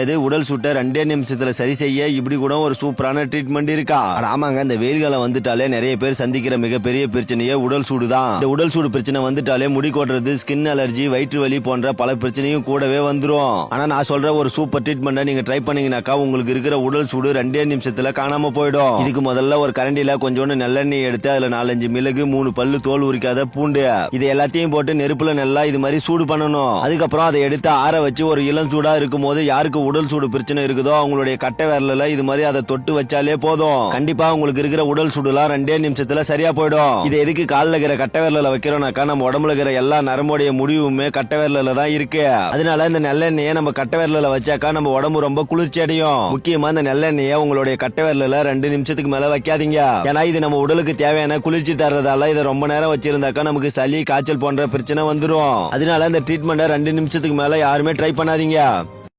இது உடல் சூட்டை 2 நிமிஷத்துல சரி செய்ய இப்படி கூட ஒரு சூப்பரான ட்ரீட்மெண்ட் இருக்கா? ஆமாங்க, இந்த வெயில் காலம் வந்துட்டாலே நிறைய பேர் சந்திக்கிற மிகப்பெரிய பிரச்சனையே உடல் சூடு தான். இந்த உடல் சூடு பிரச்சனை வந்துட்டாலே முடி கொட்டுறது, ஸ்கின் அலர்ஜி, வயிற்று வலி போன்ற பல பிரச்சனையும் கூடவே வந்துரும். ஆனா நான் சொல்ற ஒரு சூப்பர் ட்ரீட்மெண்ட்டை நீங்க ட்ரை பண்ணீங்கன்னாக்கா உங்களுக்கு இருக்கிற உடல் சூடு 2 நிமிஷத்துல காணாம போயிடும். இதுக்கு முதல்ல ஒரு கரண்டில கொஞ்சோண்டு நல்லெண்ணெய் எடுத்து அதுல 4-5 மிளகு, 3 பல்லு தோல் உரிக்காத பூண்டு, இது எல்லாத்தையும் போட்டு நெருப்புல நல்லா இது மாதிரி சூடு பண்ணணும். அதுக்கப்புறம் அதை எடுத்து ஆற வச்சு ஒரு இளம் சூடா இருக்கும் போது யாருக்கு உடல் சூடு பிரச்சனை இருக்குதோ அவங்களுடைய கட்டை விரல்ல இது மாதிரி அதை தொட்டு வச்சாலே போதும். கண்டிப்பா உங்களுக்கு இருக்கிற உடல் சூடுலாம் 2 நிமிஷத்துல சரியா போயிடும். இது எதுக்கு காலில் இருக்கிற கட்டை விரல்ல வைக்கிறோம்னாக்கா நம்ம உடம்புல இருக்கிற எல்லா நரம்புடைய முடிவுமே கட்டை விரல்ல தான் இருக்கு. அதனால இந்த நல்லெண்ணெயை நம்ம கட்டை விரல்ல வச்சாக்கா நம்ம உடம்பு ரொம்ப குளிர்ச்சி அடையும். முக்கியமா இந்த நல்லெண்ணெயை உங்களுடைய கட்டை விரல்ல 2 நிமிஷத்துக்கு மேல வைக்காதீங்க. ஏன்னா இது நம்ம உடலுக்கு தேவையான குளிர்ச்சி தர்றதால இதை ரொம்ப நேரம் வச்சிருந்தாக்கா நமக்கு சளி, காய்ச்சல் போன்ற பிரச்சனை வந்துடும். அதனால இந்த ட்ரீட்மெண்ட்டை 2 நிமிஷத்துக்கு மேல யாருமே ட்ரை பண்ணாதீங்க.